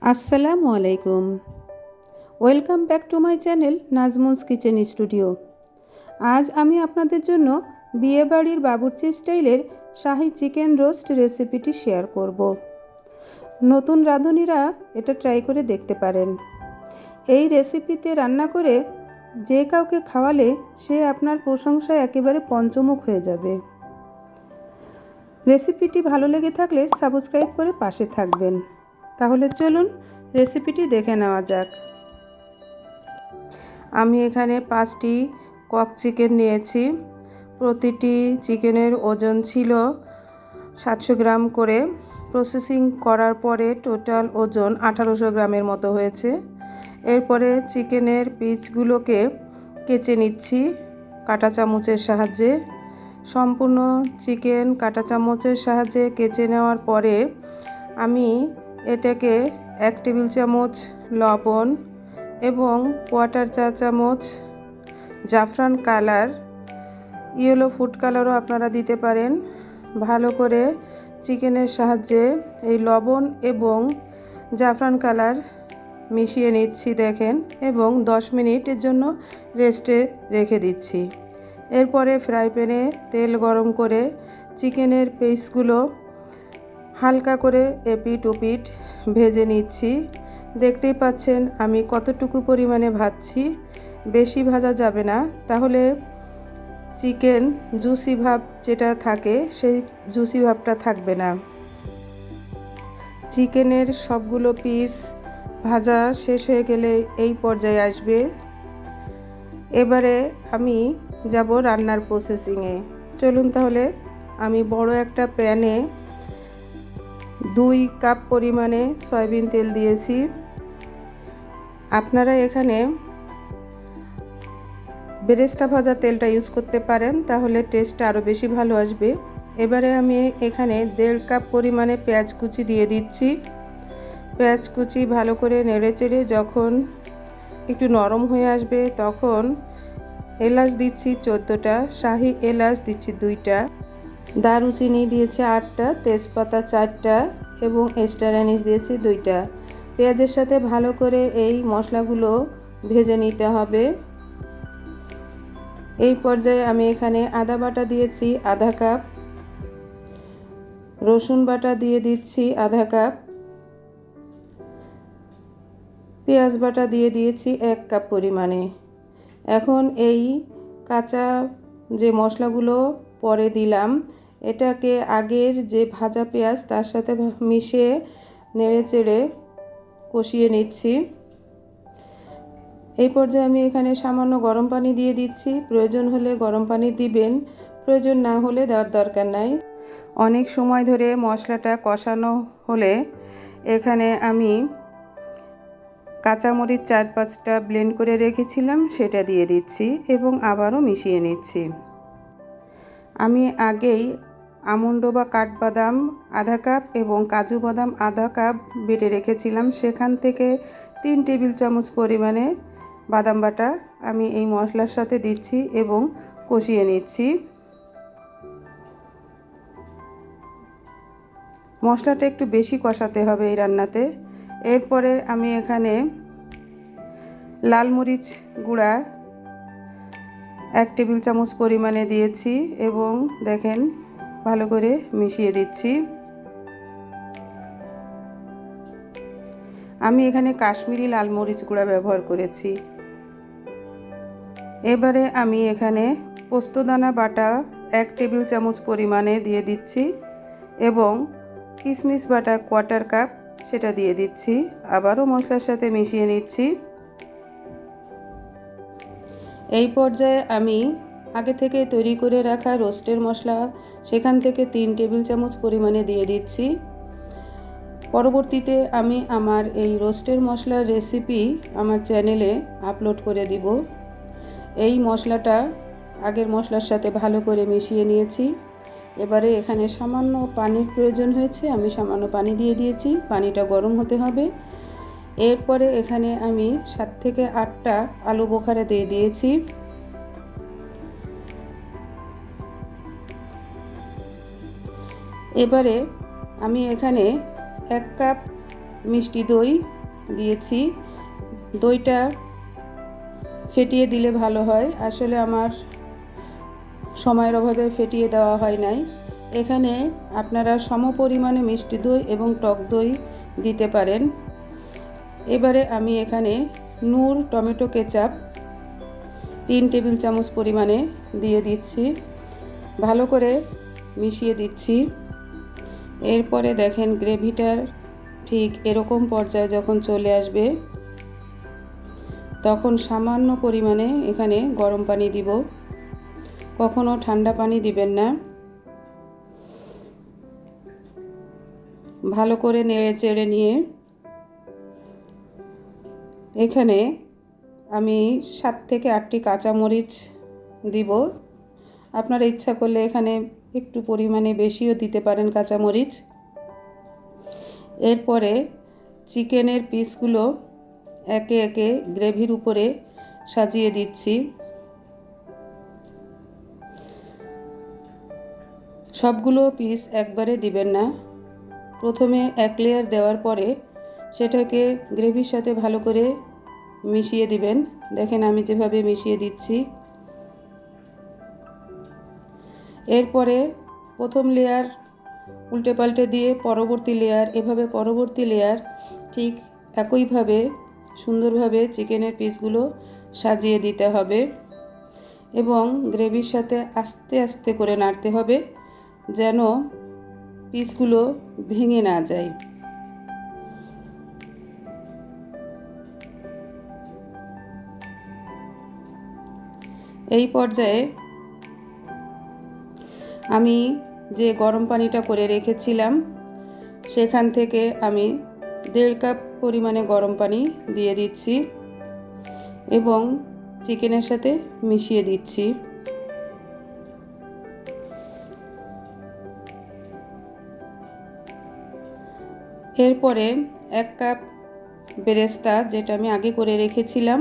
আসসালামু আলাইকুম। Welcome back to my channel Najmun's kitchen studio. আজ আমি আপনাদের জন্য বিয়েবাড়ির বাবুর্চি স্টাইলের শাহি চিকেন রোস্ট রেসিপিটি শেয়ার করব। নতুন রাঁধুনিরা এটা ট্রাই করে দেখতে পারেন। এই রেসিপিতে রান্না করে যে কাউকে খাওয়ালে সে আপনার প্রশংসায় একেবারে পঞ্চমুখ হয়ে যাবে। রেসিপিটি ভালো লেগে থাকলে সাবস্ক্রাইব করে পাশে থাকবেন। তাহলে চলুন রেসিপিটি দেখে নেওয়া যাক। আমি এখানে 5টি কক চিকেন নিয়েছি। প্রতিটি চিকেনের ওজন ছিল 700 গ্রাম করে। প্রসেসিং করার পরে টোটাল ওজন 1800 গ্রামের মতো হয়েছে। এরপরে চিকেনের পিসগুলোকে কেচে নিচ্ছি কাঁটা চামচের সাহায্যে। সম্পূর্ণ চিকেন কাঁটা চামচের সাহায্যে কেচে নেওয়ার পরে আমি এটাকে 1 টেবিল চামচ লবণ এবং 1/4 চা চামচ জাফরান কালার, ইয়েলো ফুড কালারও আপনারা দিতে পারেন, ভালো করে চিকেনের সাহায্যে এই লবণ এবং জাফরান কালার মিশিয়ে নিচ্ছি দেখেন, এবং 10 মিনিটের জন্য রেস্টে রেখে দিচ্ছি। এরপরে ফ্রাই প্যানে তেল গরম করে চিকেনের পিসগুলো হালকা করে এপিট ওপিট ভেজে নিচ্ছি। দেখতেই পাচ্ছেন আমি কতটুকু পরিমাণে ভাজছি। বেশি ভাজা যাবে না, তাহলে চিকেন জুসি ভাব যেটা থাকে সেই জুসি ভাবটা থাকবে না। চিকেনের সবগুলো পিস ভাজা শেষ হয়ে গেলে এই পর্যায়ে আসবে। এবারে আমি যাব রান্নার প্রসেসিংয়ে। চলুন তাহলে আমি বড় একটা প্যানে 2 কাপ পরিমাণে সয়াবিন তেল দিয়েছি। আপনারা এখানে বেরেস্তা ভাজা তেলটা ইউজ করতে পারেন, তাহলে টেস্টটা আরও বেশি ভালো আসবে। এবারে আমি এখানে 1.5 কাপ পরিমাণে পেঁয়াজ কুচি দিয়ে দিচ্ছি। পেঁয়াজ কুচি ভালো করে নেড়েচেড়ে যখন একটু নরম হয়ে আসবে তখন এলাচ দিচ্ছি 14টা, শাহি এলাচ দিচ্ছি 2টা, দারুচিনি দিয়েছি 8টা, তেজপাতা 4টা এবং স্টার অ্যানিস দিয়েছি 2টা। পেঁয়াজের সাথে ভালো করে এই মশলাগুলো ভেজে নিতে হবে। এই পর্যায়ে আমি এখানে আদা বাটা দিয়েছি আধা কাপ, রসুন বাটা দিয়ে দিচ্ছি আধা কাপ, পেঁয়াজ বাটা দিয়ে দিয়েছি 1 কাপ পরিমাণে। এখন এই কাঁচা যে মশলাগুলো পরে দিলাম এটাকে আগের যে ভাজা পেঁয়াজ তার সাথে মিশিয়ে নেড়েচেড়ে কষিয়ে নিচ্ছি। এই পর্যায়ে আমি এখানে সামান্য গরম পানি দিয়ে দিচ্ছি। প্রয়োজন হলে গরম পানি দিবেন, প্রয়োজন না হলে দেওয়ার দরকার নাই। অনেক সময় ধরে মশলাটা কষানো হলে এখানে আমি কাঁচামরিচ 4-5টা ব্লেন্ড করে রেখেছিলাম সেটা দিয়ে দিচ্ছি এবং আবারও মিশিয়ে নিচ্ছি। আমি আগেই আমন্ড বা কাঠবাদাম আধা কাপ এবং কাজু বাদাম আধা কাপ বেটে রেখেছিলাম, সেখান থেকে 3 টেবিল চামচ পরিমাণে বাদাম বাটা আমি এই মশলার সাথে দিচ্ছি এবং কষিয়ে নিচ্ছি। মশলাটা একটু বেশি কষাতে হবে এই রান্নাতে। এরপরে আমি এখানে লাল মরিচ গুঁড়া 1 টেবিল চামচ পরিমাণে দিয়েছি এবং দেখেন ভালো করে মিশিয়ে দিচ্ছি। আমি এখানে কাশ্মীরি লাল মরিচ গুঁড়া ব্যবহার করেছি। এবারে আমি এখানে পোস্তদানা বাটা 1 টেবিল চামচ পরিমাণে দিয়ে দিচ্ছি এবং কিশমিশ বাটা 1/4 কাপ সেটা দিয়ে দিচ্ছি। আবারও মশলার সাথে মিশিয়ে নিচ্ছি। এই পর্যায়ে আমি আগে থেকে তৈরি করে রাখা রোস্টের মশলা সেখান থেকে 3 টেবিল চামচ পরিমাণে দিয়ে দিচ্ছি। পরবর্তীতে আমি আমার এই রোস্টের মশলার রেসিপি আমার চ্যানেলে আপলোড করে দিব। এই মশলাটা আগের মশলার সাথে ভালো করে মিশিয়ে নিয়েছি। এবারে এখানে সামান্য পানির প্রয়োজন হয়েছে, আমি সামান্য পানি দিয়ে দিয়েছি। পানিটা গরম হতে হবে। এরপরে এখানে আমি 7 থেকে 8টা আলু বোখারা দিয়ে দিয়েছি। এবারে আমি এখানে 1 কাপ মিষ্টি দই দিয়েছি। দইটা ফেটিয়ে দিলে ভালো হয়, আসলে আমার সময়ের অভাবে ফেটিয়ে দেওয়া হয় নাই। এখানে আপনারা সমপরিমাণে মিষ্টি দই এবং টক দই দিতে পারেন। এবারে আমি এখানে নূর টমেটো কেচাপ 3 টেবিল চামচ পরিমাণে দিয়ে দিচ্ছি, ভালো করে মিশিয়ে দিচ্ছি। এরপরে দেখেন গ্রেভিটার ঠিক এরকম পর্যায়ে যখন চলে আসবে তখন সামান্য পরিমাণে এখানে গরম পানি দিব, কখনো ঠান্ডা পানি দিবেন না। ভালো করে নেড়ে চেড়ে নিয়ে এখানে আমি 7 থেকে 8টি কাঁচামরিচ দিব। আপনারা ইচ্ছা করলে এখানে একটু পরিমাণে বেশিও দিতে পারেন কাঁচামরিচ। এরপরে চিকেনের পিসগুলো একে একে গ্রেভির উপরে সাজিয়ে দিচ্ছি। সবগুলো পিস একবারে দিবেন না, প্রথমে এক লেয়ার দেওয়ার পরে সেটাকে গ্রেভির সাথে ভালো করে মিশিয়ে দিবেন। দেখেন আমি যেভাবে মিশিয়ে দিচ্ছি। এরপরে প্রথম লেয়ার উল্টে পাল্টে দিয়ে পরবর্তী লেয়ার, এভাবে পরবর্তী লেয়ার ঠিক একইভাবে সুন্দরভাবে চিকেনের পিসগুলো সাজিয়ে দিতে হবে এবং গ্রেভির সাথে আস্তে আস্তে করে নাড়তে হবে যেন পিসগুলো ভেঙে না যায়। এই পর্যায়ে আমি যে গরম পানিটা করে রেখেছিলাম সেখান থেকে আমি 1.5 কাপ পরিমাণে গরম পানি দিয়ে দিচ্ছি এবং চিকেনের সাথে মিশিয়ে দিচ্ছি। এরপরে 1 কাপ বেরেস্তা, যেটা আমি আগে করে রেখেছিলাম,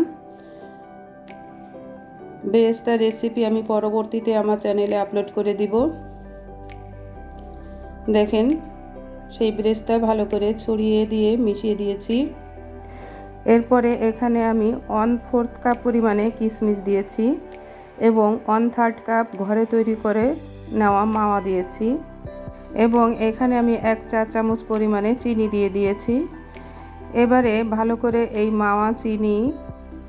বেরেস্তার রেসিপি আমি পরবর্তীতে আমার চ্যানেলে আপলোড করে দিব। দেখেন সেই বেরেস্তা ভালো করে ছড়িয়ে দিয়ে মিশিয়ে দিয়েছি। এরপরে এখানে আমি 1/4 কাপ পরিমাণে কিশমিশ দিয়েছি এবং 1/3 কাপ ঘরে তৈরি করে নেওয়া মাওয়া দিয়েছি এবং এখানে আমি 1 চা চামচ পরিমাণে চিনি দিয়ে দিয়েছি। এবারে ভালো করে এই মাওয়া চিনি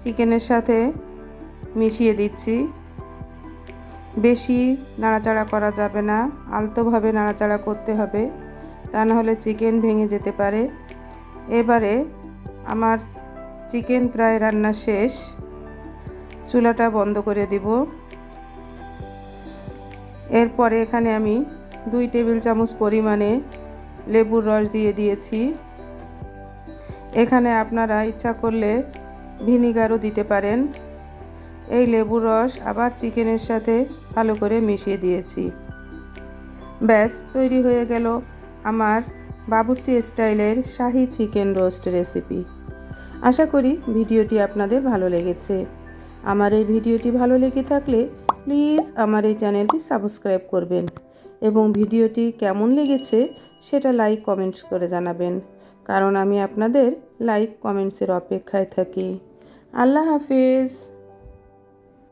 চিকেনের সাথে মিশিয়ে দিচ্ছি। বেশি নাড়াচাড়া করা যাবে না, আলতোভাবে নাড়াচাড়া করতে হবে, তা না হলে চিকেন ভেঙে যেতে পারে। এবারে আমার চিকেন প্রায় রান্না শেষ, চুলাটা বন্ধ করে দিব। এরপরে এখানে আমি 2 টেবিল চামচ পরিমাণে লেবুর রস দিয়ে দিয়েছি। এখানে আপনারা ইচ্ছা করলে ভিনিগারও দিতে পারেন। এই লেবুর রস আবার চিকেনের সাথে ভালো করে মিশিয়ে দিয়েছি। ব্যাস তৈরি হয়ে গেল আমার বাবুর্চি স্টাইলের শাহী চিকেন রোস্ট রেসিপি। আশা করি ভিডিওটি আপনাদের ভালো লেগেছে। আমার এই ভিডিওটি ভালো লেগে থাকলে প্লিজ আমার এই চ্যানেলটি সাবস্ক্রাইব করবেন এবং ভিডিওটি কেমন লেগেছে সেটা লাইক কমেন্টস করে জানাবেন, কারণ আমি আপনাদের লাইক কমেন্টসের অপেক্ষায় থাকি। আল্লাহ হাফেজ।